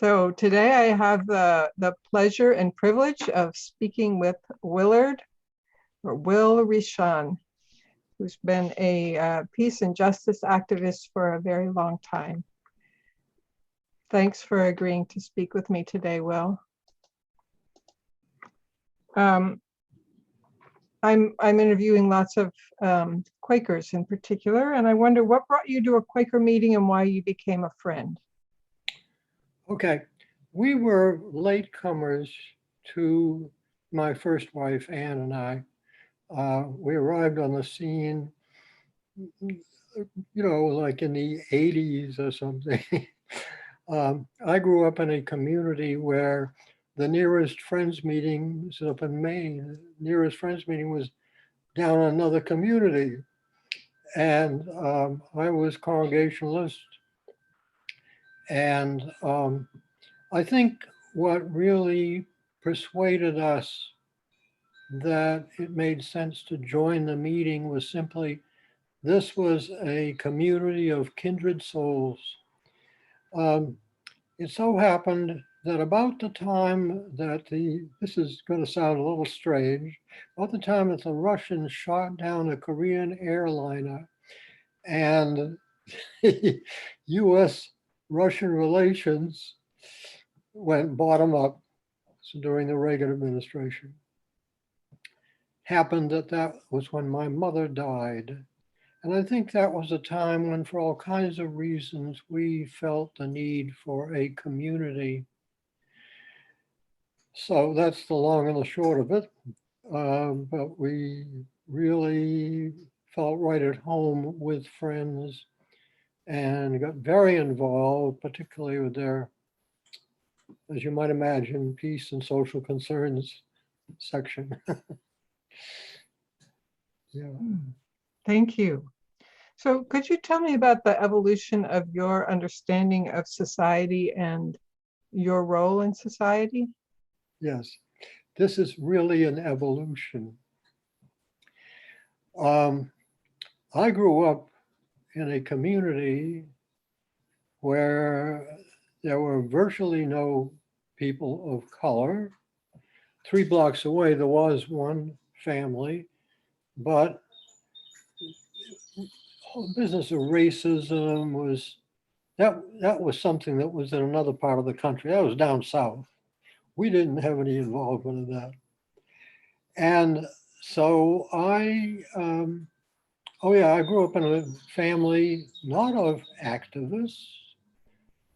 So today I have the pleasure and privilege of speaking with Willard, or Will Richan, who's been a peace and justice activist for a very long time. Thanks for agreeing to speak with me today, Will. I'm interviewing lots of Quakers in particular, and I wonder what brought you to a Quaker meeting and why you became a friend. Okay, we were latecomers to my first wife, Ann, and I. We arrived on the scene, like in the 80s or something. I grew up in a community where the nearest Friends meeting was up in Maine. The nearest Friends meeting was down in another community. And I was Congregationalist. And I think what really persuaded us that it made sense to join the meeting was simply this was a community of kindred souls. It so happened that about the time that this is going to sound a little strange, about the time that the Russians shot down a Korean airliner and US-Russian relations went bottom up, so during the Reagan administration. Happened that was when my mother died. And I think that was a time when, for all kinds of reasons, we felt the need for a community. So that's the long and the short of it. But we really felt right at home with friends and got very involved, particularly with their, as you might imagine, peace and social concerns section. Yeah. Thank you. So could you tell me about the evolution of your understanding of society and your role in society? Yes, this is really an evolution. I grew up in a community where there were virtually no people of color. 3 blocks away, there was one family, but the whole business of racism was, that was something that was in another part of the country. That was down south. We didn't have any involvement in that. And so I grew up in a family not of activists,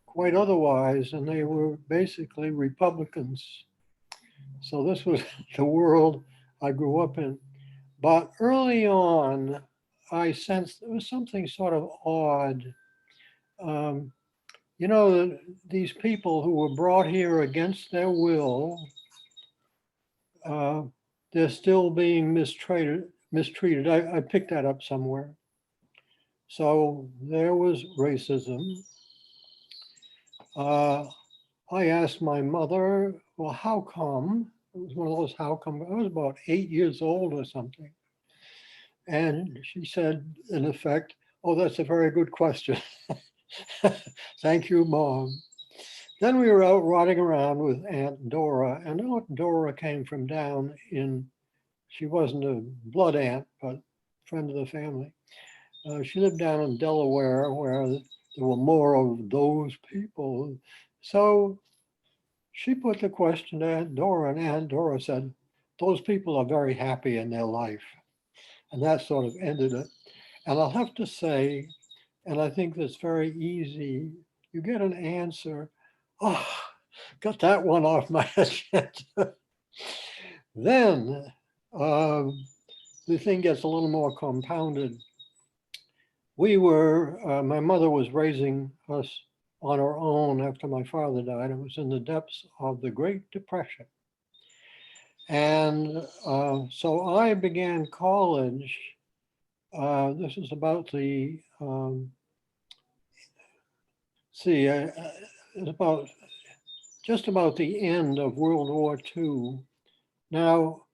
quite otherwise, and they were basically Republicans. So this was the world I grew up in. But early on, I sensed there was something sort of odd. These people who were brought here against their will, they're still being mistreated. I picked that up somewhere. So there was racism. I asked my mother, well, how come? It was one of those how come. I was about 8 years old or something. And she said, in effect, oh, that's a very good question. Thank you, Mom. Then we were out riding around with Aunt Dora, and Aunt Dora came from down in, she wasn't a blood aunt, but friend of the family. She lived down in Delaware where there were more of those people. So she put the question to Aunt Dora, and Aunt Dora said, those people are very happy in their life. And that sort of ended it. And I'll have to say, and I think that's very easy, you get an answer, oh, got that one off my agenda. Then the thing gets a little more compounded. My mother was raising us on her own after my father died. It was in the depths of the Great Depression. And so I began college. This is about it was about just about the end of World War II. Now,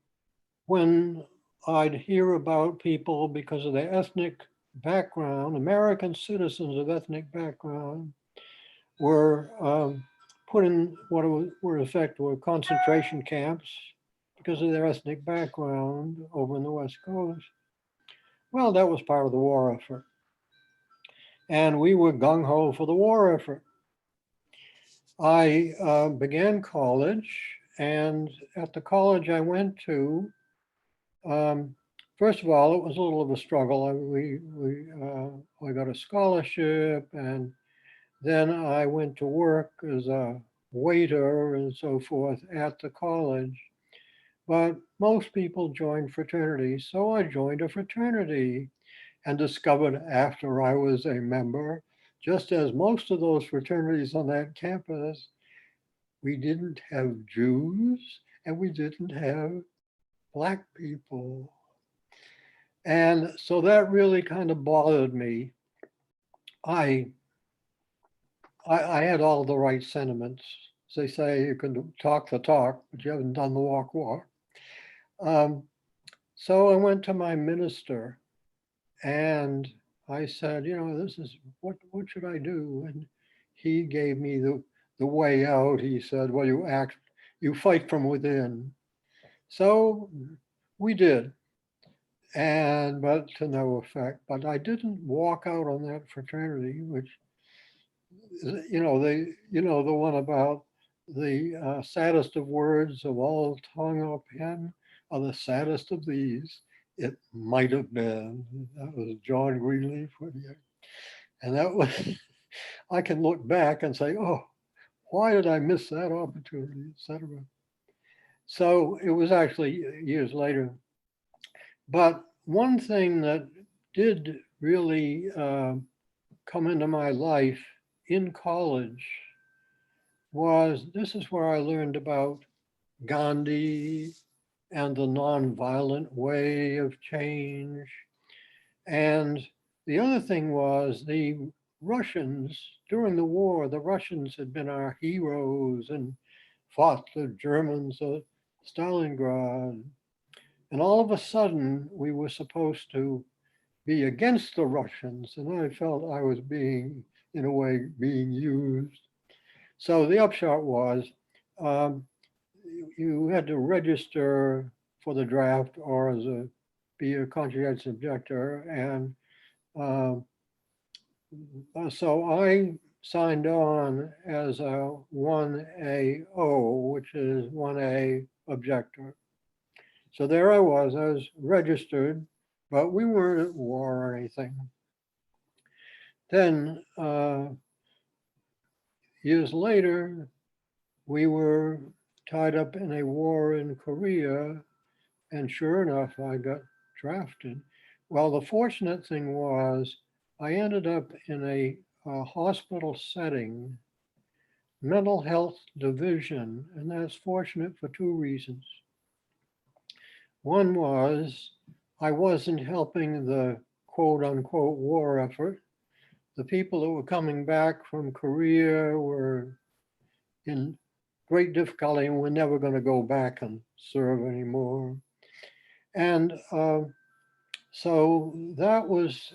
when I'd hear about people because of their ethnic background, American citizens of ethnic background were put in what were in effect were concentration camps because of their ethnic background over in the West Coast. Well, that was part of the war effort. And we were gung-ho for the war effort. I began college, and at the college I went to, first of all, it was a little of a struggle. I got a scholarship, and then I went to work as a waiter and so forth at the college. But most people joined fraternities, so I joined a fraternity and discovered after I was a member, just as most of those fraternities on that campus, we didn't have Jews and we didn't have Black people. And so that really kind of bothered me. I had all the right sentiments. As they say, you can talk the talk, but you haven't done the walk. So I went to my minister and I said, this is what should I do? And he gave me the way out. He said, well, you fight from within. So we did, but to no effect. But I didn't walk out on that fraternity, which, the one about the saddest of words of all tongue or pen are the saddest of these. It might have been. That was John Greenleaf. And that was, I can look back and say, oh, why did I miss that opportunity, etc. So it was actually years later. But one thing that did really come into my life in college was, this is where I learned about Gandhi and the nonviolent way of change. And the other thing was the Russians, during the war, the Russians had been our heroes and fought the Germans at Stalingrad. And all of a sudden, we were supposed to be against the Russians. And I felt I was being, in a way, being used. So the upshot was, you had to register for the draft or be a conscientious objector. And so I signed on as a 1AO, which is 1A objector. So there I was registered, but we weren't at war or anything. Then years later, we were tied up in a war in Korea, and sure enough, I got drafted. Well, the fortunate thing was I ended up in a hospital setting, mental health division, and that's fortunate for two reasons. One was I wasn't helping the quote unquote war effort. The people that were coming back from Korea were in great difficulty and were never going to go back and serve anymore. And so that was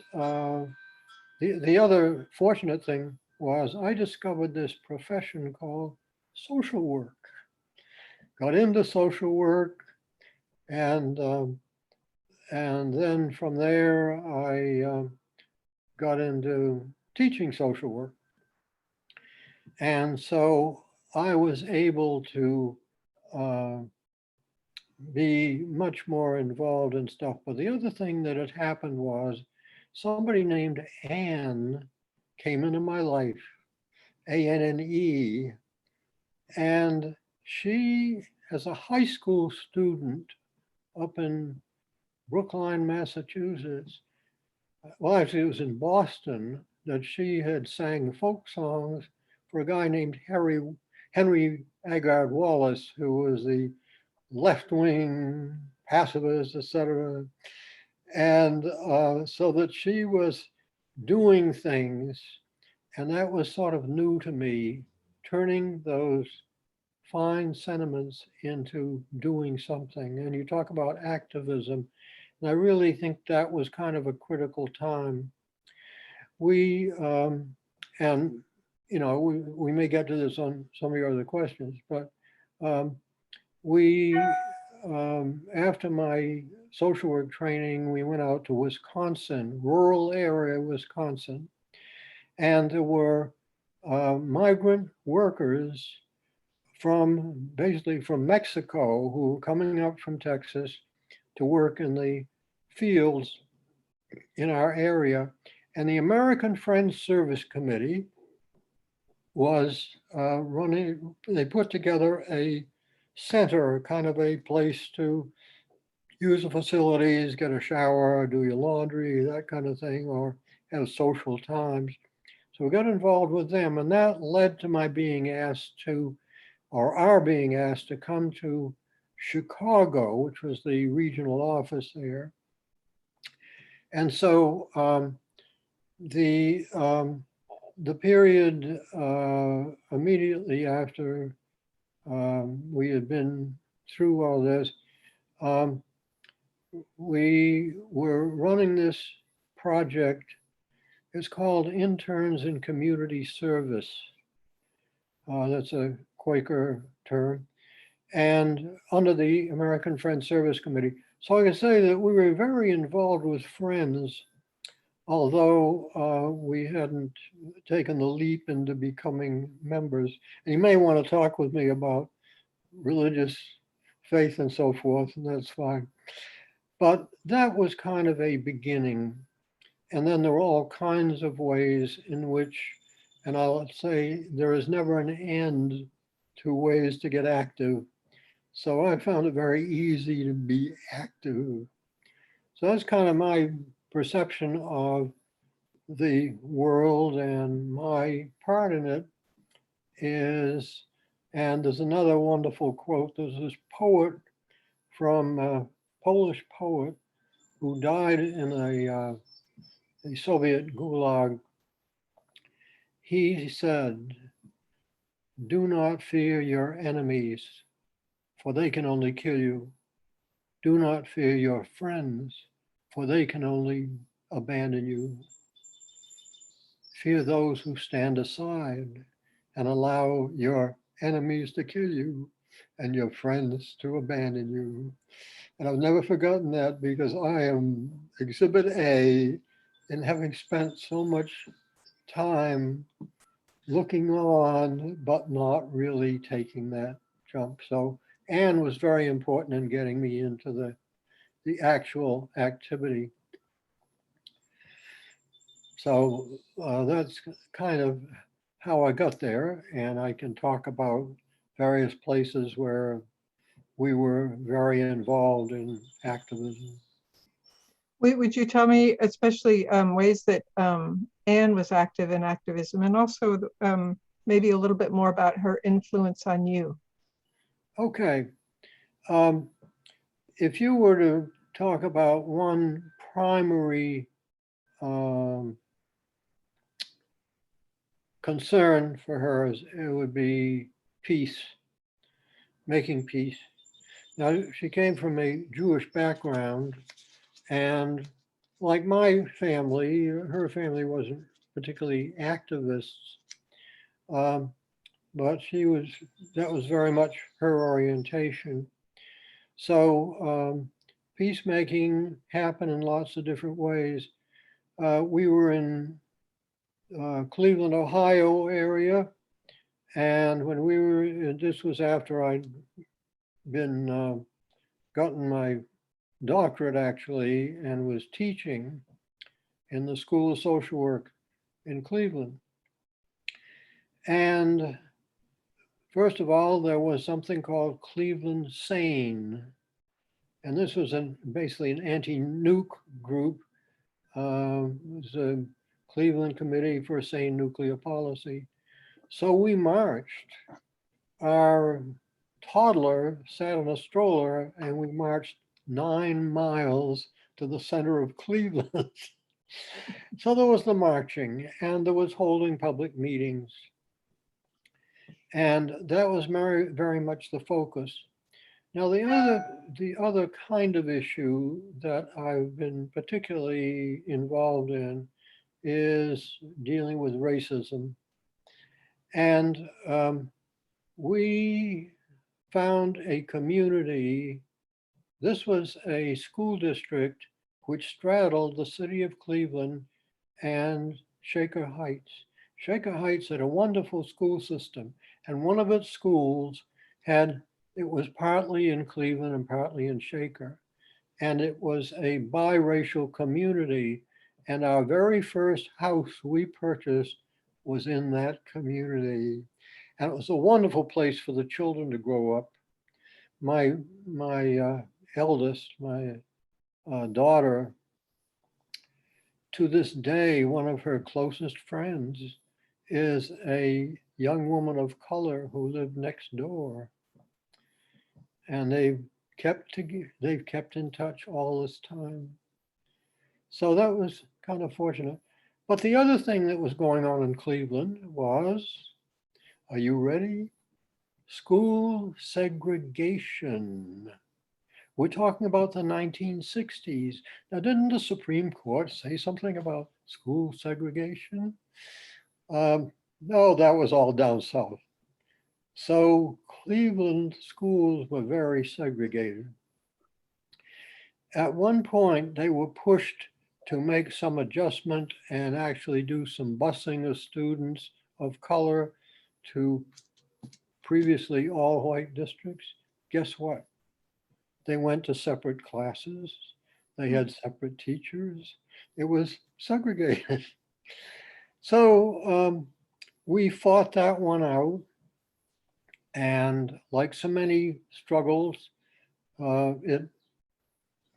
the other fortunate thing was I discovered this profession called social work. Got into social work, and then from there I got into teaching social work. And so I was able to be much more involved in stuff. But the other thing that had happened was somebody named Anne came into my life, ANNE, and she, as a high school student up in Brookline, Massachusetts, well, actually it was in Boston, that she had sang folk songs for a guy named Henry Agard Wallace, who was the left-wing pacifist, etc. And so that she was doing things, and that was sort of new to me, turning those fine sentiments into doing something. And you talk about activism, and I really think that was kind of a critical time. We, and you know, we may get to this on some of your other questions, but we, after my social work training, we went out to Wisconsin, rural area Wisconsin, and there were migrant workers from basically from Mexico who were coming up from Texas to work in the fields in our area. And the American Friends Service Committee was running, they put together a center, kind of a place to use the facilities, get a shower, do your laundry, that kind of thing, or have social times. So we got involved with them, and that led to my being asked to, or our being asked to come to Chicago, which was the regional office there. And so the period immediately after we had been through all this, we were running this project. It's called Interns in Community Service. That's a Quaker term. And under the American Friends Service Committee. So I can say that we were very involved with Friends, although we hadn't taken the leap into becoming members. And you may want to talk with me about religious faith and so forth, and that's fine. But that was kind of a beginning. And then there were all kinds of ways in which, and I'll say there is never an end to ways to get active. So I found it very easy to be active. So that's kind of my perception of the world, and my part in it is, and there's another wonderful quote. There's this poet from a Polish poet who died in a Soviet gulag. He said, "Do not fear your enemies, for they can only kill you. Do not fear your friends, for they can only abandon you. Fear those who stand aside and allow your enemies to kill you and your friends to abandon you." And I've never forgotten that, because I am exhibit A in having spent so much time looking on, but not really taking that jump. So Anne was very important in getting me into the actual activity. So that's kind of how I got there, and I can talk about various places where we were very involved in activism. Would you tell me especially ways that Anne was active in activism, and also maybe a little bit more about her influence on you? Okay. If you were to talk about one primary concern for her, it would be peace, making peace. Now, she came from a Jewish background, and like my family, her family wasn't particularly activists, but that was very much her orientation. So peacemaking happened in lots of different ways. We were in Cleveland, Ohio area, and when we were, this was after I'd been gotten my doctorate actually, and was teaching in the School of Social Work in Cleveland. And first of all, there was something called Cleveland Sane. And this was basically an anti-nuke group. It was a Cleveland Committee for Sane Nuclear Policy. So we marched. Our toddler sat on a stroller, and we marched 9 miles to the center of Cleveland. So there was the marching, and there was holding public meetings. And that was very, very much the focus. Now, the other kind of issue that I've been particularly involved in is dealing with racism. And we found a community. This was a school district which straddled the city of Cleveland and Shaker Heights. Shaker Heights had a wonderful school system, and one of its schools it was partly in Cleveland and partly in Shaker. And it was a biracial community. And our very first house we purchased was in that community. And it was a wonderful place for the children to grow up. My eldest, my daughter, to this day, one of her closest friends is a young woman of color who lived next door. And they've kept in touch all this time. So that was kind of fortunate. But the other thing that was going on in Cleveland was, are you ready? School segregation. We're talking about the 1960s. Now, didn't the Supreme Court say something about school segregation? No, that was all down south. So Cleveland schools were very segregated. At one point, they were pushed to make some adjustment and actually do some busing of students of color to previously all white districts. Guess what? They went to separate classes. They had separate teachers. It was segregated. So we fought that one out. And like so many struggles, it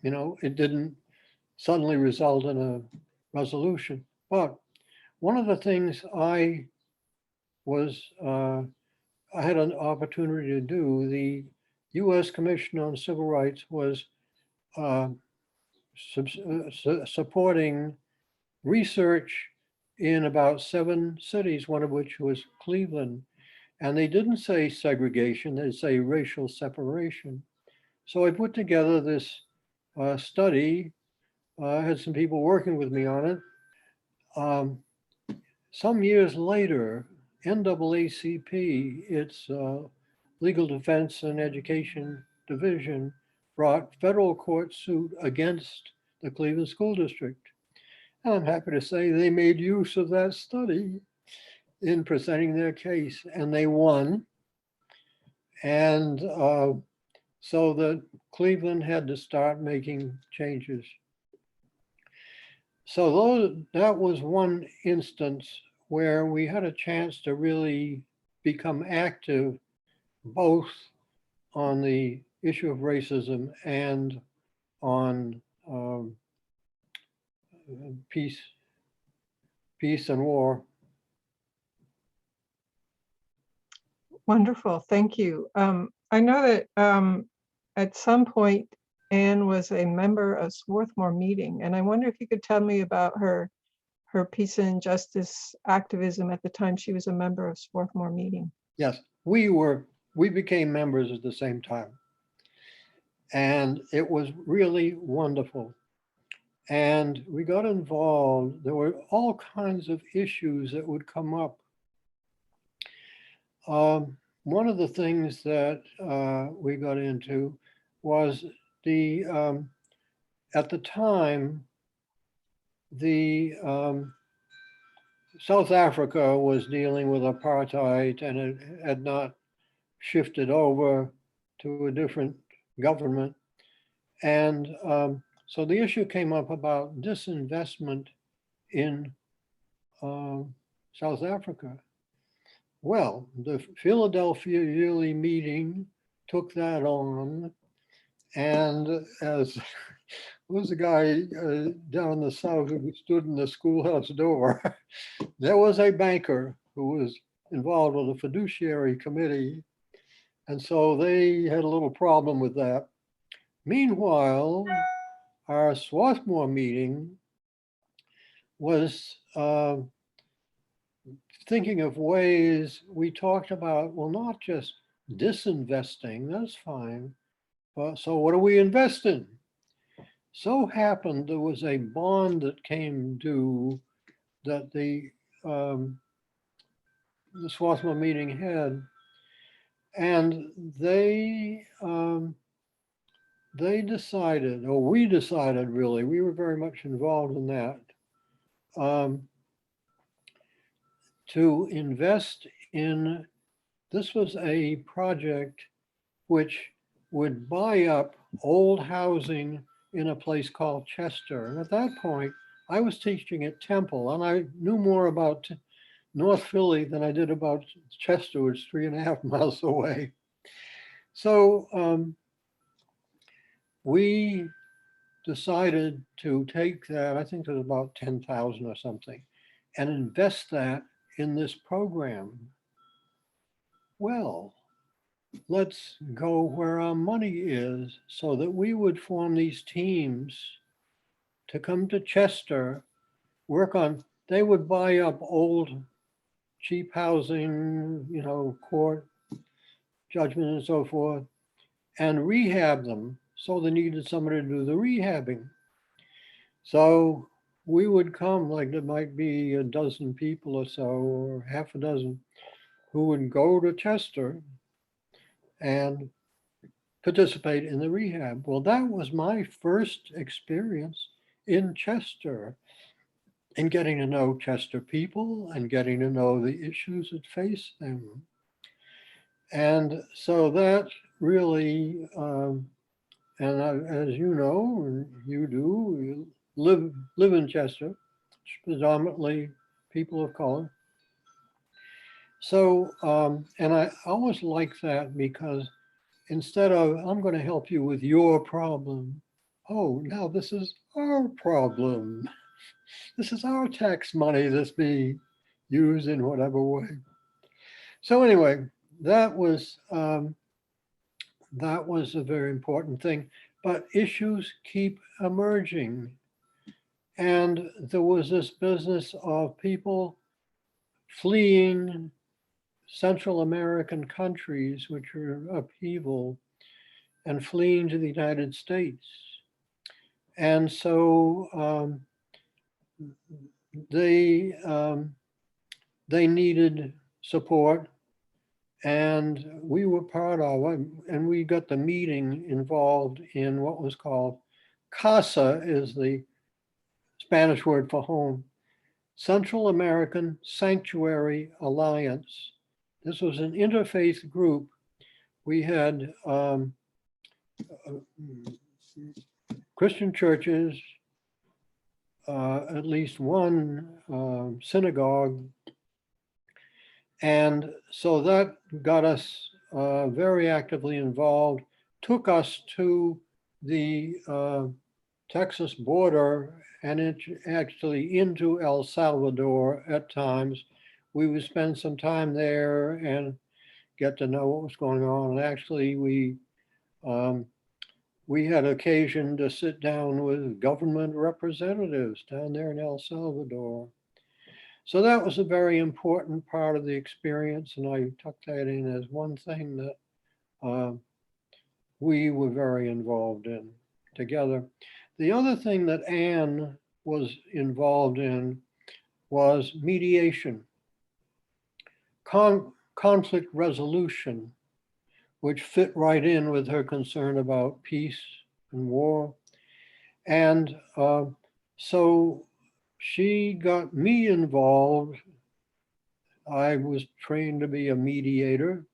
didn't suddenly result in a resolution. But one of the things I had an opportunity to do, the U.S. Commission on Civil Rights was supporting research in about 7 cities, one of which was Cleveland. And they didn't say segregation, they say racial separation. So I put together this study. I had some people working with me on it. Some years later, NAACP, its Legal Defense and Education Division, brought federal court suit against the Cleveland School District. And I'm happy to say they made use of that study in presenting their case, and they won. And so that Cleveland had to start making changes. So that was one instance where we had a chance to really become active, both on the issue of racism and on peace and war. Wonderful, thank you. I know that at some point, Anne was a member of Swarthmore Meeting, and I wonder if you could tell me about her peace and justice activism at the time she was a member of Swarthmore Meeting. Yes, we became members at the same time. And it was really wonderful. And we got involved. There were all kinds of issues that would come up. One of the things that we got into was at the time, South Africa was dealing with apartheid, and it had not shifted over to a different government. And so the issue came up about disinvestment in South Africa. Well, the Philadelphia Yearly Meeting took that on, and as was the guy down in the South who stood in the schoolhouse door, there was a banker who was involved with a fiduciary committee, and so they had a little problem with that. Meanwhile, our Swarthmore meeting was thinking of ways. We talked about, well, not just disinvesting, that's fine, but so what do we invest in? So happened there was a bond that came due that the the Swarthmore Meeting had. And they decided, or we decided really, we were very much involved in that, to invest in, this was a project which would buy up old housing in a place called Chester. And at that point, I was teaching at Temple, and I knew more about North Philly than I did about Chester, which is 3.5 miles away. So we decided to take that, I think it was about 10,000 or something, and invest that in this program. Well, let's go where our money is, so that we would form these teams to come to Chester, work on, they would buy up old cheap housing, you know, court judgment and so forth, and rehab them. So they needed somebody to do the rehabbing. So we would come, like there might be a dozen people or so, or half a dozen, who would go to Chester and participate in the rehab. Well, that was my first experience in Chester, in getting to know Chester people and getting to know the issues that face them. And so that really, as you know, and you do, you live in Chester, predominantly people of color. So, and I always like that, because instead of, I'm going to help you with your problem, oh, now this is our problem. This is our tax money that's being used in whatever way. So anyway, that was a very important thing, but issues keep emerging. And there was this business of people fleeing Central American countries, which are upheaval, and fleeing to the United States. And so they needed support, and we were part of it, and we got the meeting involved in what was called CASA, is the Spanish word for home, Central American Sanctuary Alliance. This was an interfaith group. We had Christian churches, at least one synagogue. And so that got us very actively involved, took us to the Texas border and actually into El Salvador at times. We would spend some time there and get to know what was going on. And actually we had occasion to sit down with government representatives down there in El Salvador. So that was a very important part of the experience, and I took that in as one thing that we were very involved in together. The other thing that Anne was involved in was mediation, conflict resolution, which fit right in with her concern about peace and war. And so she got me involved. I was trained to be a mediator.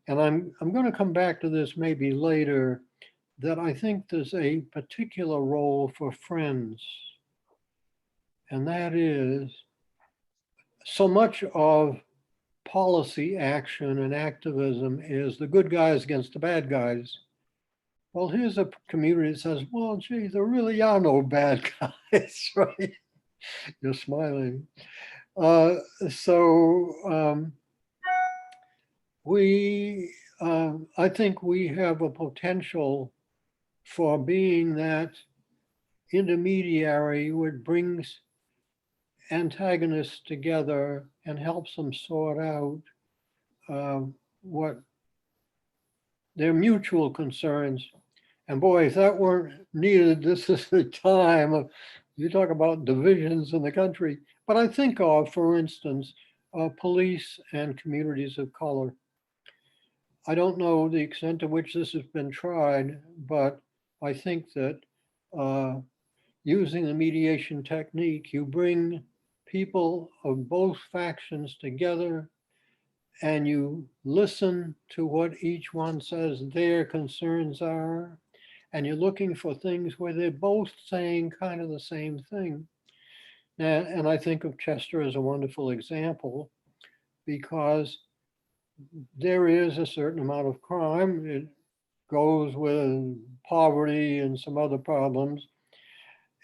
And I'm going to come back to this maybe later, that I think there's a particular role for friends. And that is, so much of policy action and activism is the good guys against the bad guys. Well, here's a community that says, well, gee, there really are no bad guys, right? You're smiling. I think we have a potential for being that intermediary which brings antagonists together and helps them sort out what their mutual concerns. And boy, if that weren't needed, this is the time of, you talk about divisions in the country. But I think of, for instance, police and communities of color. I don't know the extent to which this has been tried, but I think that using the mediation technique, you bring people of both factions together and you listen to what each one says their concerns are, and you're looking for things where they're both saying kind of the same thing. And I think of Chester as a wonderful example because there is a certain amount of crime. It goes with poverty and some other problems.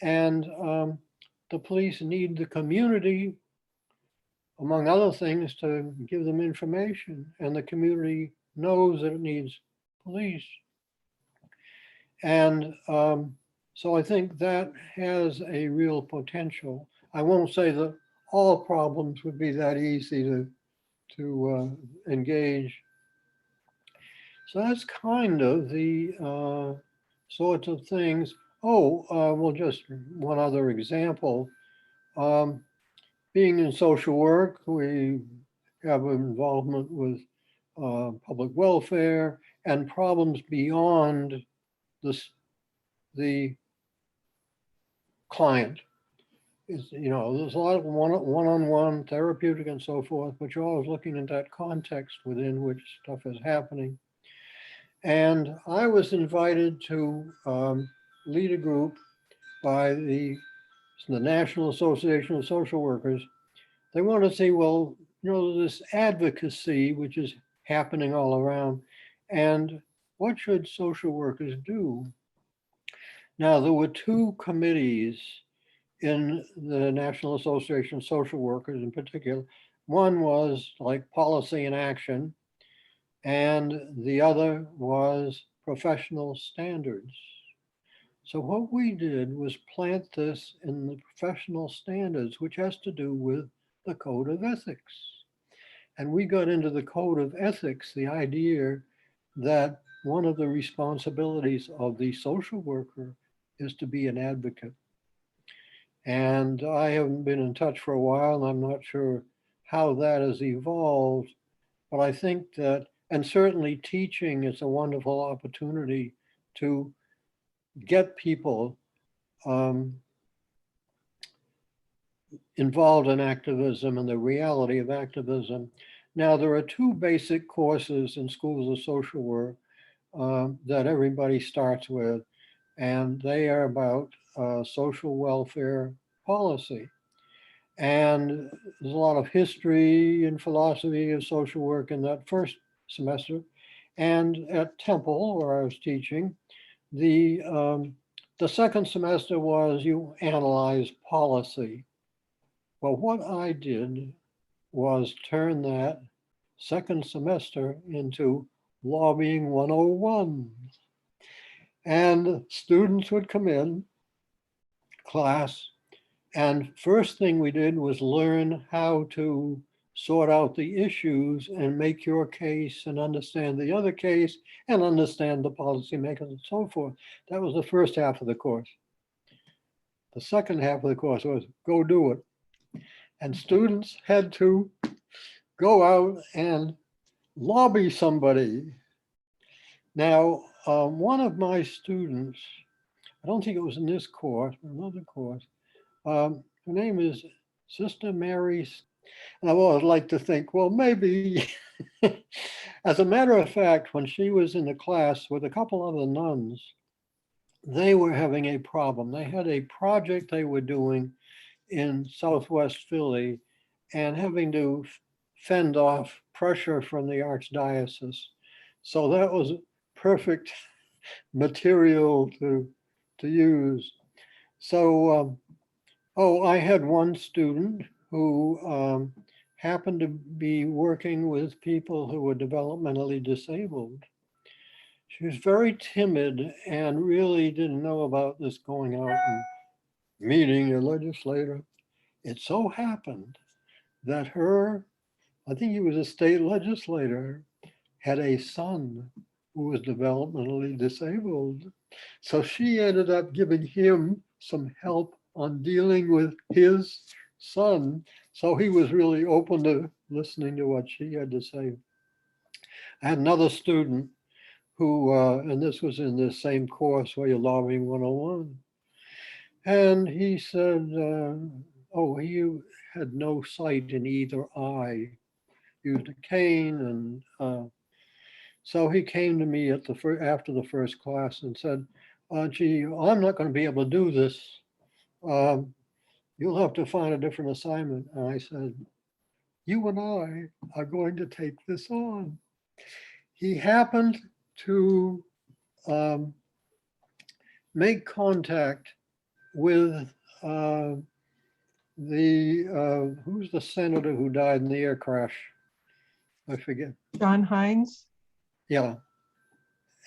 And the police need the community, among other things, to give them information. And the community knows that it needs police. And so I think that has a real potential. I won't say that all problems would be that easy to engage. So that's kind of the sorts of things. Oh, well, just one other example. Being in social work, we have involvement with public welfare and problems beyond the client. There's a lot of one-on-one therapeutic and so forth, but you're always looking at that context within which stuff is happening. And I was invited to lead a group by the National Association of Social Workers. They want to say, well, this advocacy, which is happening all around, and what should social workers do? Now, there were two committees in the National Association of Social Workers in particular. One was like policy and action, and the other was professional standards. So what we did was plant this in the professional standards, which has to do with the code of ethics. And we got into the code of ethics, the idea that one of the responsibilities of the social worker is to be an advocate. And I haven't been in touch for a while, and I'm not sure how that has evolved, but I think that, and certainly teaching is a wonderful opportunity to get people involved in activism and the reality of activism. Now, there are two basic courses in schools of social work that everybody starts with, and they are about social welfare policy. And there's a lot of history and philosophy of social work in that first semester. And at Temple, where I was teaching, the second semester was you analyze policy. Well, what I did was turn that second semester into lobbying 101. And students would come in class, and first thing we did was learn how to sort out the issues and make your case and understand the other case and understand the policymakers and so forth. That was the first half of the course. The second half of the course was go do it. And students had to go out and lobby somebody. Now, one of my students, I don't think it was in this course, but another course, her name is Sister Mary. And I've always liked to think, well, maybe, as a matter of fact, when she was in the class with a couple other nuns, they were having a problem. They had a project they were doing in Southwest Philly and having to fend off pressure from the archdiocese. So that was perfect material to use. So, I had one student who happened to be working with people who were developmentally disabled. She was very timid and really didn't know about this going out and meeting a legislator. It so happened that I think he was a state legislator, had a son who was developmentally disabled. So she ended up giving him some help on dealing with his son. So he was really open to listening to what she had to say. I had another student who, and this was in the same course where you're lobbying 101. And he said, oh, he had no sight in either eye, used a cane. And so he came to me at after the first class and said, gee, I'm not going to be able to do this. You'll have to find a different assignment. And I said, you and I are going to take this on. He happened to make contact with who's the senator who died in the air crash? I forget. John Hines. Yeah.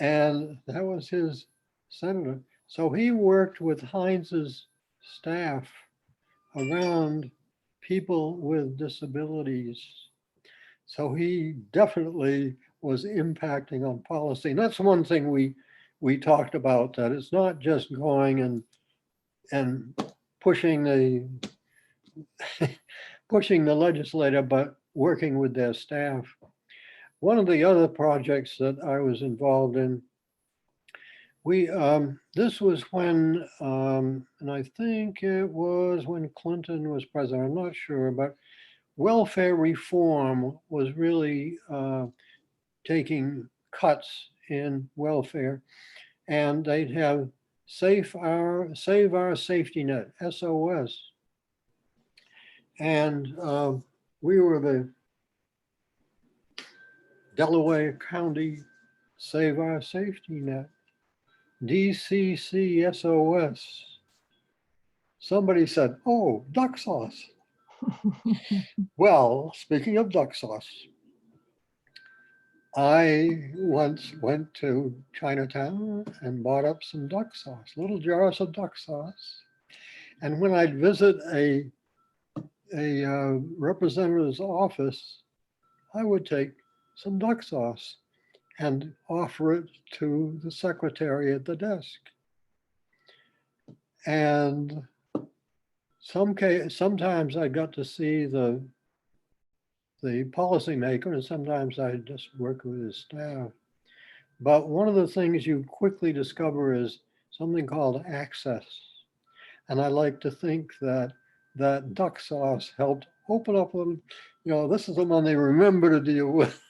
And that was his senator. So he worked with Hines's staff around people with disabilities. So he definitely was impacting on policy. And that's one thing we talked about, that it's not just going and pushing the pushing the legislator, but working with their staff. One of the other projects that I was involved in, this was when, and I think it was when Clinton was president, I'm not sure, but welfare reform was really taking cuts in welfare, and they'd have Save Our Safety Net, SOS. And we were the Delaware County Save Our Safety Net, DCCSOS. Somebody said, oh, duck sauce. Well, speaking of duck sauce, I once went to Chinatown and bought up some duck sauce, little jars of duck sauce. And when I'd visit a representative's office, I would take some duck sauce and offer it to the secretary at the desk. And sometimes I got to see the policymaker, and sometimes I just work with his staff. But one of the things you quickly discover is something called access. And I like to think that duck sauce helped open up a little, this is the one they remember to deal with.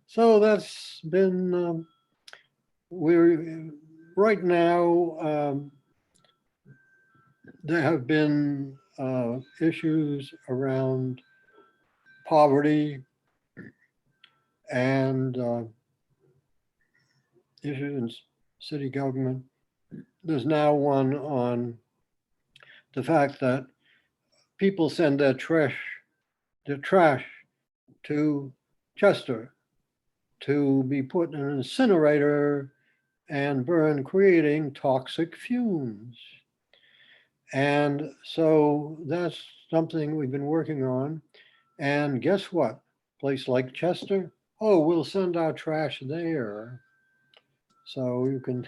So that's been, we're right now, there have been issues around poverty and issues in city government. There's now one on the fact that people send their trash to Chester to be put in an incinerator and burned, creating toxic fumes. And so that's something we've been working on. And guess what? Place like Chester, oh, we'll send our trash there. So you can,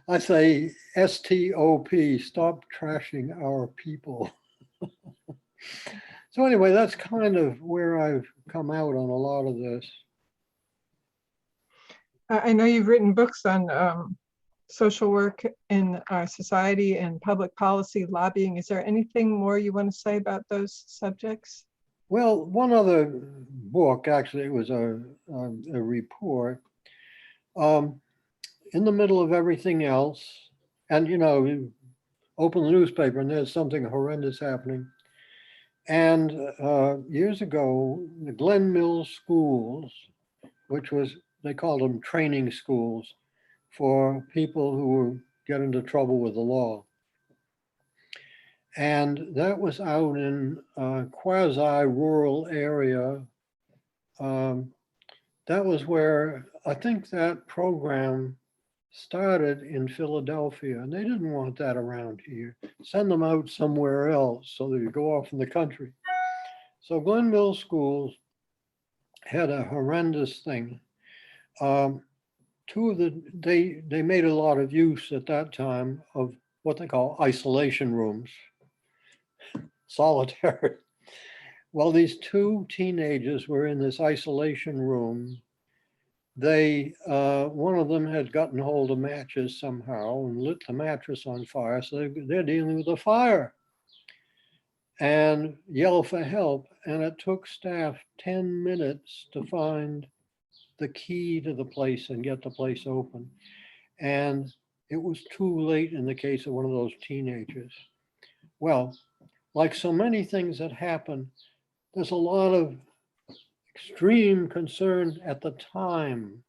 I say STOP, stop trashing our people. So anyway, that's kind of where I've come out on a lot of this. I know you've written books on social work in our society and public policy lobbying. Is there anything more you want to say about those subjects? Well, one other book, actually, it was a report. In the middle of everything else, and you open the newspaper and there's something horrendous happening. And years ago, the Glen Mills schools, which was, they called them training schools for people who would get into trouble with the law. And that was out in a quasi-rural area. That was where I think that program started in Philadelphia, and they didn't want that around here. Send them out somewhere else so they could go off in the country. So Glen Mills schools had a horrendous thing. They made a lot of use at that time of what they call isolation rooms. solitary. Well, these two teenagers were in this isolation room. They, one of them had gotten hold of matches somehow and lit the mattress on fire. So they're dealing with a fire and yell for help. And it took staff 10 minutes to find the key to the place and get the place open. And it was too late in the case of one of those teenagers. Well, like so many things that happen, there's a lot of extreme concern at the time.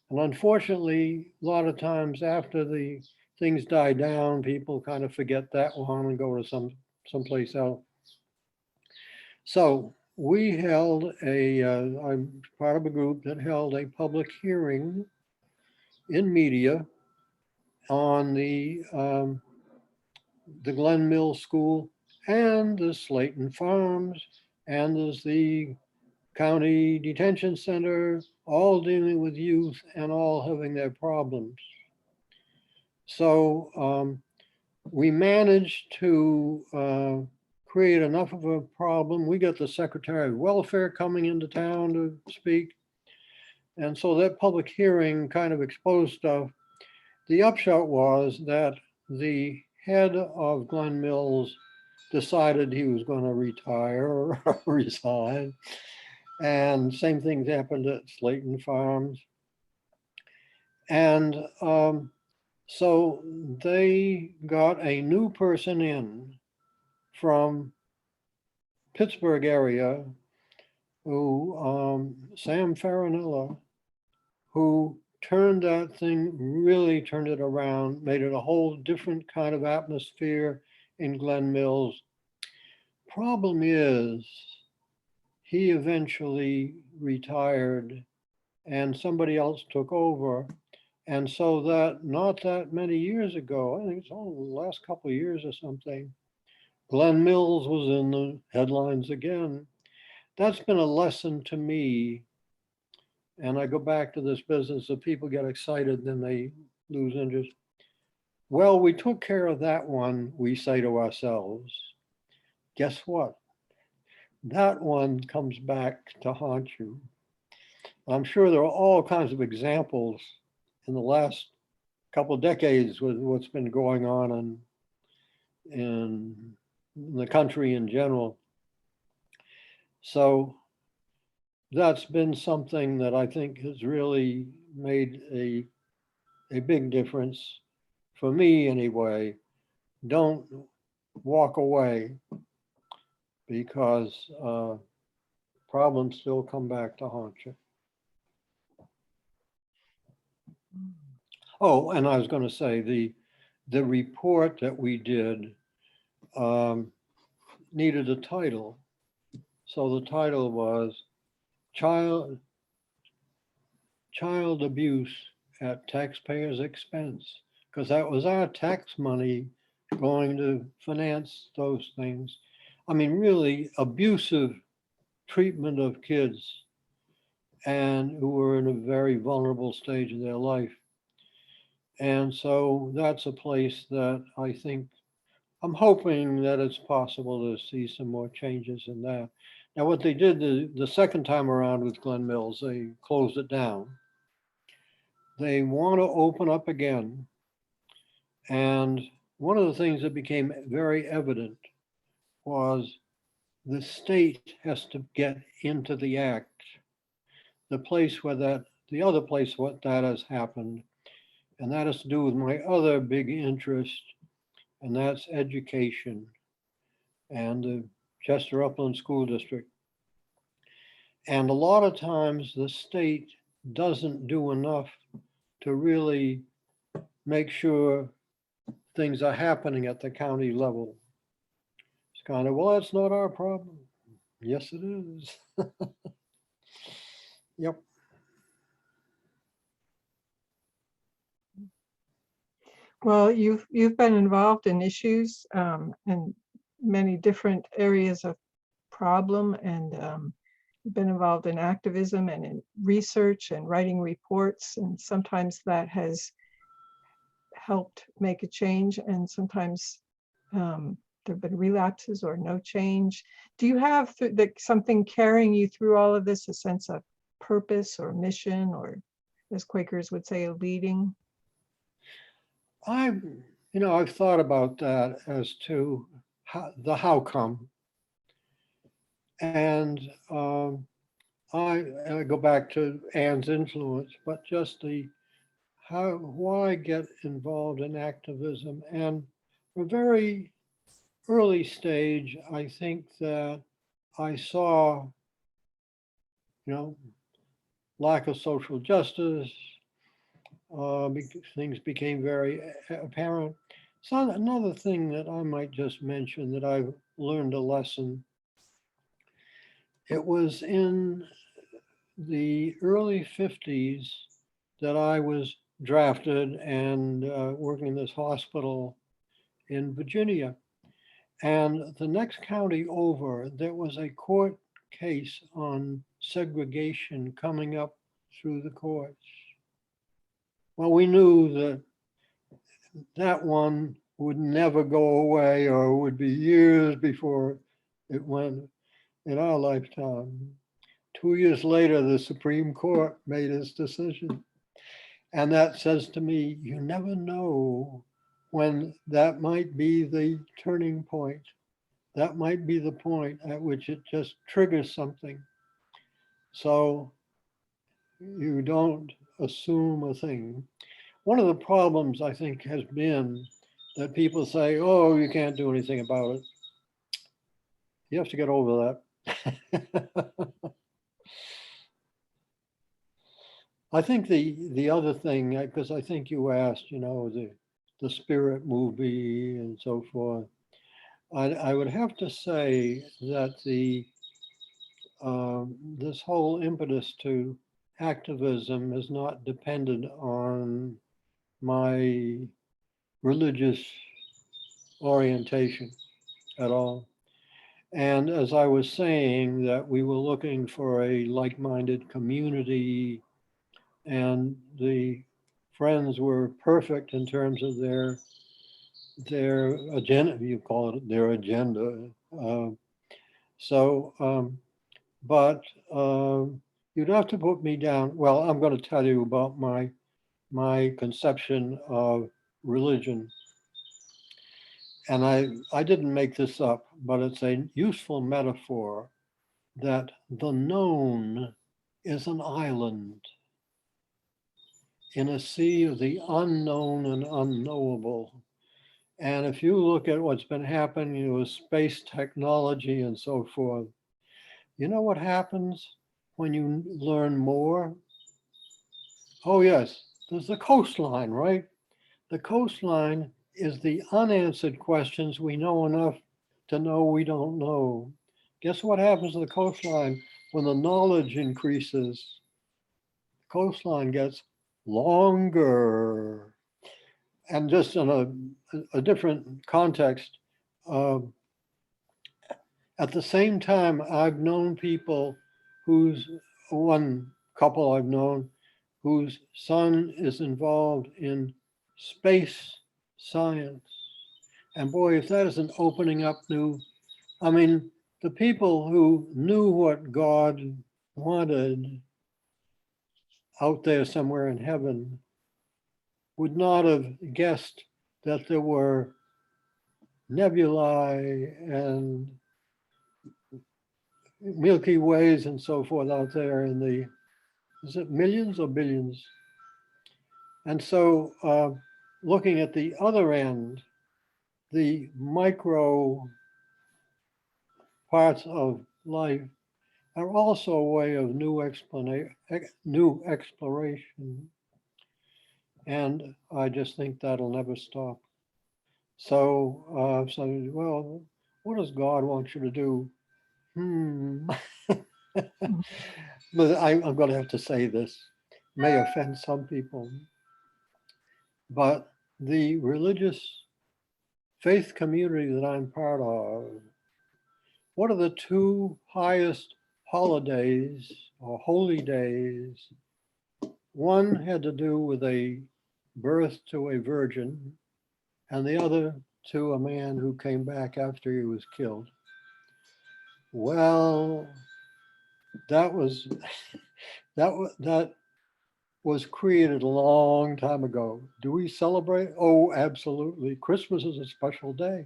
And unfortunately, a lot of times after the things die down, people kind of forget that one and go to someplace else. So we held I'm part of a group that held a public hearing in media on the Glen Mills School and the Slayton Farms, and there's the County Detention Center, all dealing with youth and all having their problems. So we managed to create enough of a problem. We got the Secretary of Welfare coming into town to speak. And so that public hearing kind of exposed stuff. The upshot was that the head of Glen Mills decided he was going to retire or resign. And same things happened at Slayton Farms. And so they got a new person in from Pittsburgh area who, Sam Farinella, who turned that thing, really turned it around, made it a whole different kind of atmosphere in Glen Mills. Problem is, he eventually retired and somebody else took over. And so that not that many years ago, I think it's only the last couple of years or something, Glen Mills was in the headlines again. That's been a lesson to me. And I go back to this business of people get excited, then they lose interest. Well, we took care of that one, we say to ourselves. Guess what? That one comes back to haunt you. I'm sure there are all kinds of examples in the last couple of decades with what's been going on in the country in general. So that's been something that I think has really made a big difference for me anyway. Don't walk away because problems still come back to haunt you. Oh, and I was going to say the report that we did needed a title. So the title was Child Abuse at Taxpayers' Expense, because that was our tax money going to finance those things. I mean, really abusive treatment of kids and who were in a very vulnerable stage of their life. And so that's a place that I think, I'm hoping that it's possible to see some more changes in that. Now, what they did the second time around with Glen Mills, they closed it down. They want to open up again. And one of the things that became very evident was the state has to get into the act. The place where the other place what that has happened, and that has to do with my other big interest, and that's education and the Chester Upland School District. And a lot of times the state doesn't do enough to really make sure things are happening at the county level. It's kind of, well, that's not our problem. Yes, it is. Yep. Well, you've been involved in issues in many different areas of problem, and you've been involved in activism and in research and writing reports, and sometimes that has helped make a change, and sometimes there have been relapses or no change. Do you have something carrying you through all of this, a sense of purpose or mission, or as Quakers would say, a leading? I've thought about that as to how come. And I go back to Anne's influence, but just why get involved in activism? And from a very early stage, I think that I saw, lack of social justice, things became very apparent. So another thing that I might just mention that I've learned a lesson. It was in the early 50s that I was drafted and working in this hospital in Virginia. And the next county over, there was a court case on segregation coming up through the courts. Well, we knew that that one would never go away, or would be years before it went in our lifetime. 2 years later, the Supreme Court made its decision. And that says to me, you never know when that might be the turning point. That might be the point at which it just triggers something. So you don't assume a thing. One of the problems, I think, has been that people say, oh, you can't do anything about it. You have to get over that. I think the other thing, because I think you asked, the Spirit movie and so forth. I would have to say that this whole impetus to activism is not dependent on my religious orientation at all. And as I was saying, that we were looking for a like-minded community, and the friends were perfect in terms of their agenda, you call it their agenda. But you'd have to put me down. Well, I'm going to tell you about my conception of religion. And I didn't make this up, but it's a useful metaphor that the known is an island in a sea of the unknown and unknowable. And if you look at what's been happening with space technology and so forth, you know what happens when you learn more? Oh yes, there's the coastline, right? The coastline is the unanswered questions we know enough to know we don't know. Guess what happens to the coastline when the knowledge increases? The coastline gets longer. And just in a different context, at the same time, I've known people one couple I've known whose son is involved in space science. And boy, if that isn't opening up the people who knew what God wanted out there somewhere in heaven would not have guessed that there were nebulae and Milky Ways and so forth out there in the, is it millions or billions? And so looking at the other end, the micro parts of life are also a way of new exploration. And I just think that'll never stop. So, well, what does God want you to do? But I'm going to have to say this, may offend some people, but the religious faith community that I'm part of, what are the two highest holidays or holy days? One had to do with a birth to a virgin, and the other to a man who came back after he was killed. Well, that was that was created a long time ago. Do we celebrate? Oh, absolutely. Christmas is a special day.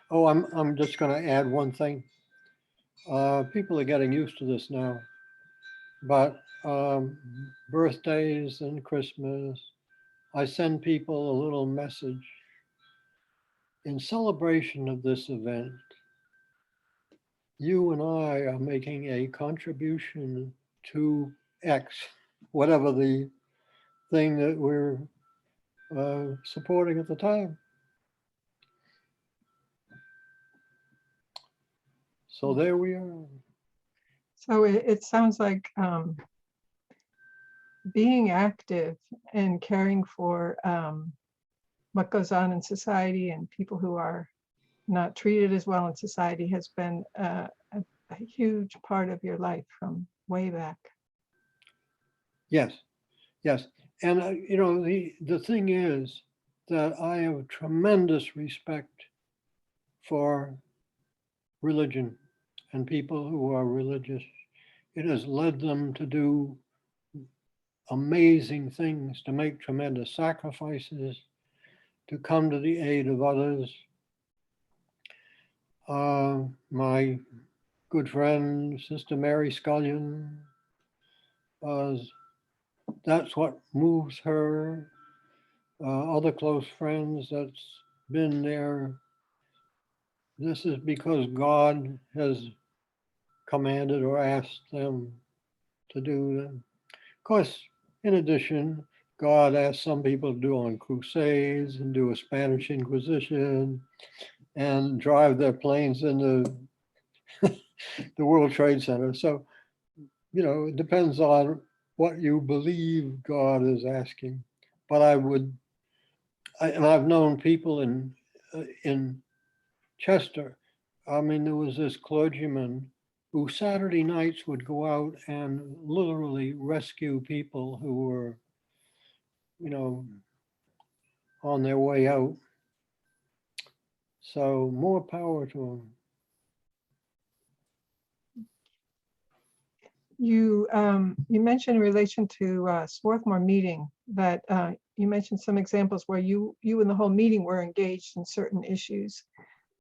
Oh, I'm just going to add one thing. People are getting used to this now, but birthdays and Christmas, I send people a little message in celebration of this event. You and I are making a contribution to X, whatever the thing that we're supporting at the time. So there we are. So it sounds like being active and caring for what goes on in society and people who are not treated as well in society has been a huge part of your life from way back. Yes, yes. And you know, the thing is that I have tremendous respect for religion and people who are religious. It has led them to do amazing things, to make tremendous sacrifices, to come to the aid of others. My good friend, Sister Mary Scullion, that's what moves her. Other close friends that's been there. This is because God has commanded or asked them to do them. Of course, in addition, God asked some people to do on crusades and do a Spanish Inquisition and drive their planes into the World Trade Center. So, you know, it depends on what you believe God is asking. But and I've known people in Chester. I mean, there was this clergyman who Saturday nights would go out and literally rescue people who were, you know, on their way out. So more power to them. You mentioned in relation to Swarthmore Meeting that you mentioned some examples where you and the whole meeting were engaged in certain issues.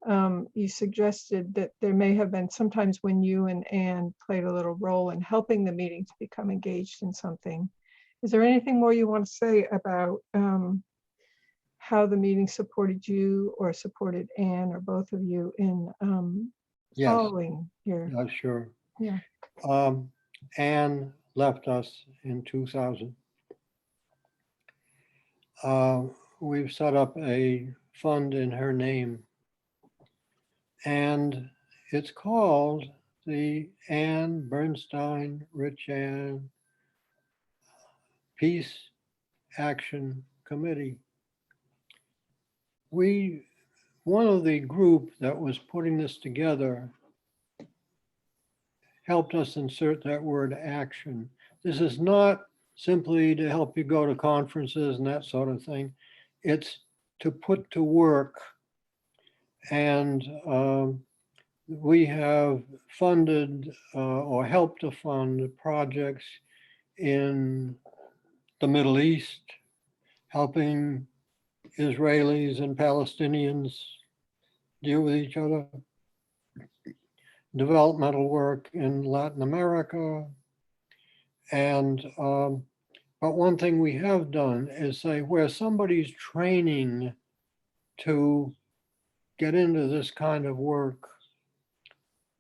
You suggested that there may have been sometimes when you and Anne played a little role in helping the meeting to become engaged in something. Is there anything more you want to say about how the meeting supported you or supported Anne or both of you in Yes. following your? Yeah, sure. Yeah. Anne left us in 2000. We've set up a fund in her name, and it's called the Anne Bernstein Richan Peace Action Committee. One of the group that was putting this together helped us insert that word action. This is not simply to help you go to conferences and that sort of thing. It's to put to work. And we have funded or helped to fund projects in the Middle East, helping Israelis and Palestinians deal with each other, developmental work in Latin America. And, but one thing we have done is say where somebody's training to get into this kind of work,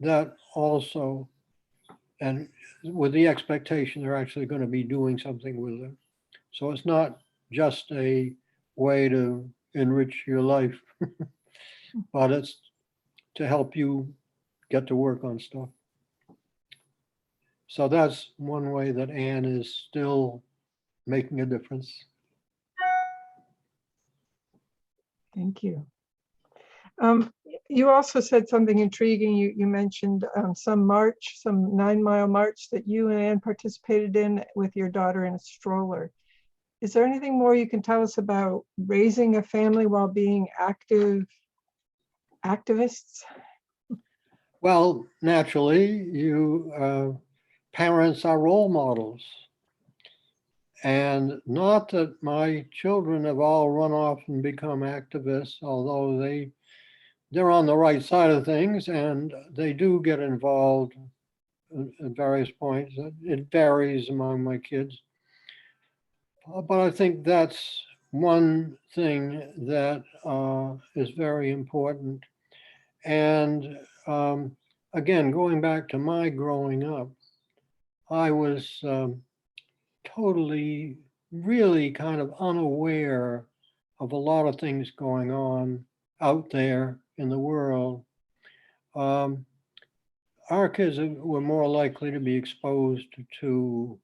that also, and with the expectation they're actually going to be doing something with it. So it's not just a way to enrich your life, but it's to help you get to work on stuff. So that's one way that Anne is still making a difference. Thank you. You also said something intriguing. You mentioned some 9-mile march that you and Anne participated in with your daughter in a stroller. is there anything more you can tell us about raising a family while being active activists? Well, naturally, parents are role models. And not that my children have all run off and become activists, although they're on the right side of things and they do get involved at various points. It varies among my kids. But I think that's one thing that is very important. And again, going back to my growing up, I was totally, really kind of unaware of a lot of things going on out there in the world. Our kids were more likely to be exposed to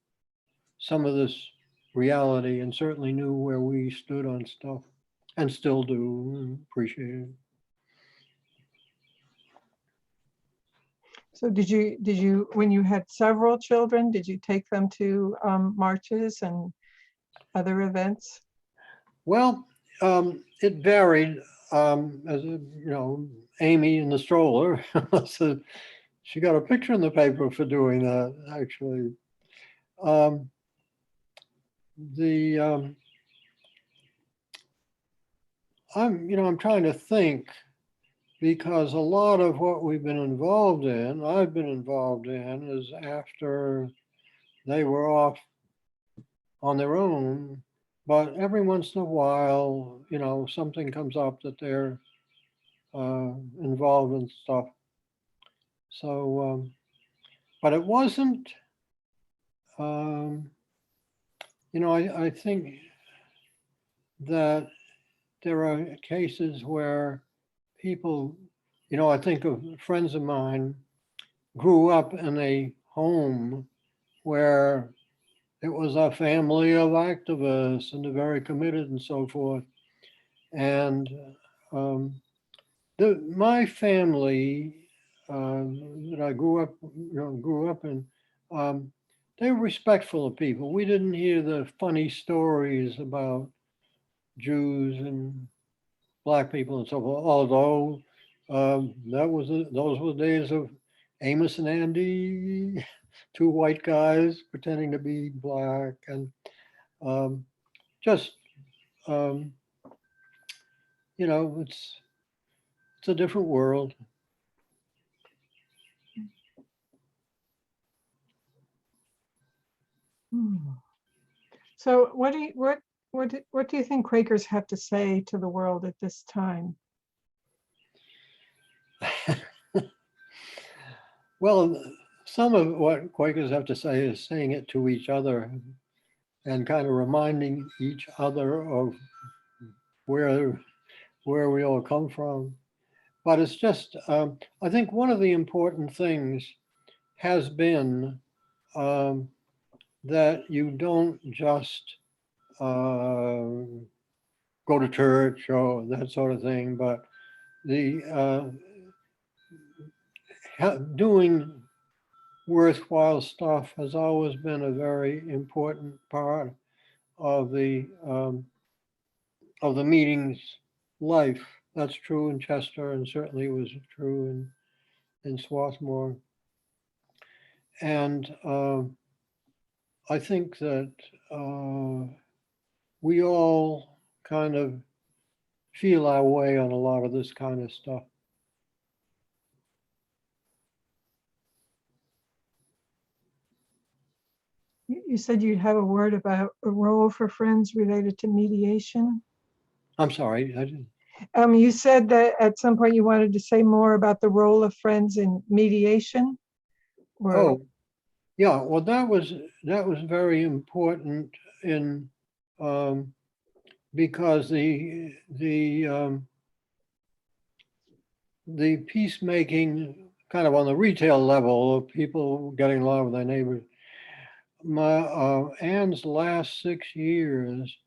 some of this reality and certainly knew where we stood on stuff and still do and appreciate it. So did you, when you had several children, did you take them to marches and other events? Well, it varied. As Amy in the stroller, so she got a picture in the paper for doing that, actually. I'm trying to think, because a lot of what we've been involved in, I've been involved in, is after they were off on their own. But every once in a while, something comes up that they're involved in stuff. So, but it wasn't, I think that there are cases where people, I think of friends of mine grew up in a home where it was a family of activists and they're very committed and so forth. And my family that I grew up in, they were respectful of people. We didn't hear the funny stories about Jews and Black people and so forth, although those were the days of Amos and Andy, two white guys pretending to be Black, and it's a different world. So what do you think Quakers have to say to the world at this time? Well, some of what Quakers have to say is saying it to each other and kind of reminding each other of where we all come from. But it's just, I think one of the important things has been that you don't just go to church or that sort of thing, but the doing worthwhile stuff has always been a very important part of the meeting's life. That's true in Chester, and certainly was true in Swarthmore. And I think that we all kind of feel our way on a lot of this kind of stuff. You said you'd have a word about a role for friends related to mediation. I'm sorry, I didn't. You said that at some point you wanted to say more about the role of friends in mediation. Oh, yeah. Well, that was very important in because the peacemaking kind of on the retail level of people getting along with their neighbors. Anne's last 6 years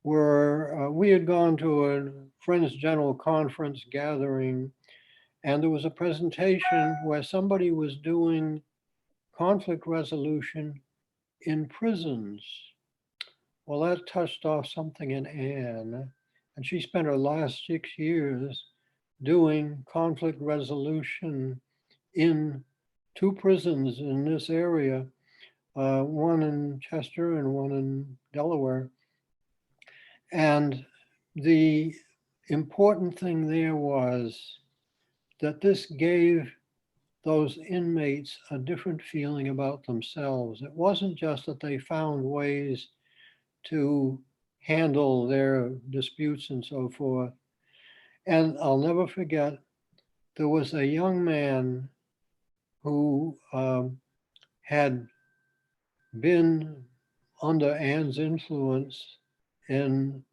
were, we had gone to a Friends General Conference gathering, and there was a presentation where somebody was doing conflict resolution in prisons. Well, that touched off something in Anne, and she spent her last 6 years doing conflict resolution in 2 prisons in this area, one in Chester and one in Delaware. And the important thing there was that this gave those inmates a different feeling about themselves. It wasn't just that they found ways to handle their disputes and so forth. And I'll never forget, there was a young man who had been under Anne's influence in,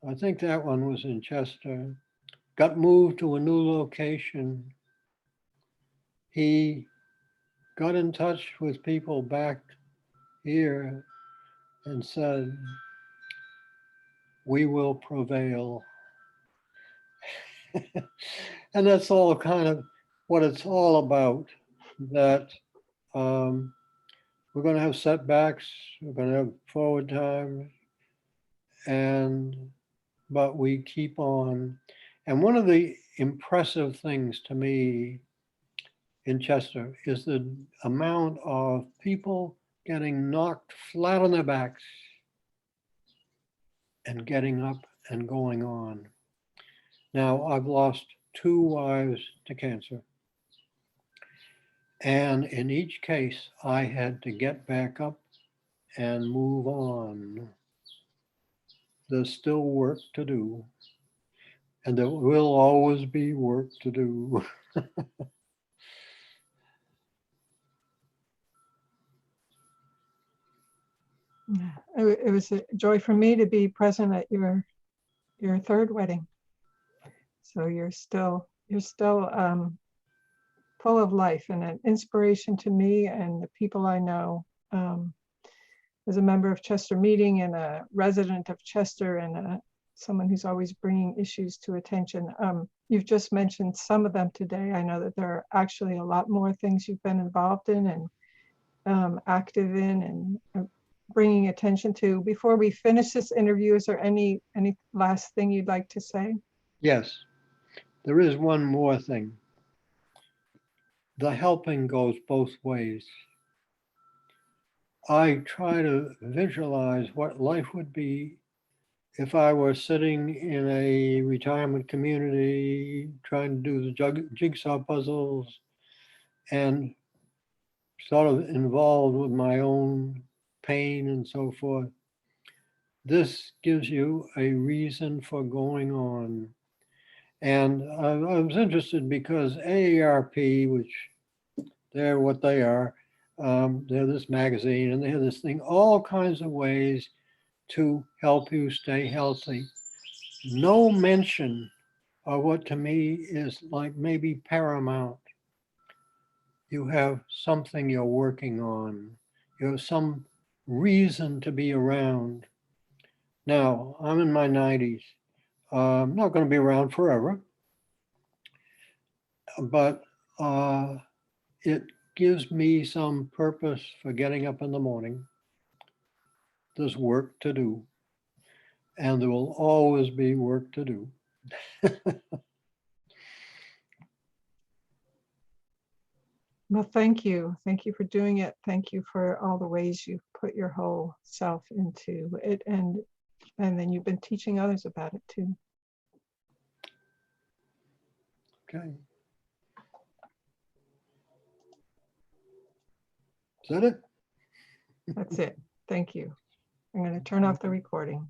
I think that one was in Chester, got moved to a new location. He got in touch with people back here and said, "We will prevail." And that's all kind of what it's all about, that we're going to have setbacks, we're going to have forward time, but we keep on. And one of the impressive things to me in Chester is the amount of people getting knocked flat on their backs and getting up and going on. Now, I've lost 2 wives to cancer. And in each case, I had to get back up and move on. There's still work to do, and there will always be work to do. It was a joy for me to be present at your 3rd wedding. So you're still full of life and an inspiration to me and the people I know. As a member of Chester Meeting and a resident of Chester and someone who's always bringing issues to attention. You've just mentioned some of them today. I know that there are actually a lot more things you've been involved in and active in and bringing attention to. Before we finish this interview, is there any last thing you'd like to say? Yes, there is one more thing. The helping goes both ways. I try to visualize what life would be if I were sitting in a retirement community trying to do the jigsaw puzzles and sort of involved with my own pain and so forth. This gives you a reason for going on. And I was interested because AARP, which they're what they are, they're this magazine and they have this thing, all kinds of ways to help you stay healthy. No mention of what to me is like maybe paramount. You have something you're working on. You have some reason to be around. Now, I'm in my 90s. I'm not going to be around forever, but it gives me some purpose for getting up in the morning. There's work to do, and there will always be work to do. Well, thank you. Thank you for doing it. Thank you for all the ways you've put your whole self into it. And then you've been teaching others about it too. Okay. Is that it? That's it. Thank you. I'm going to turn off the recording.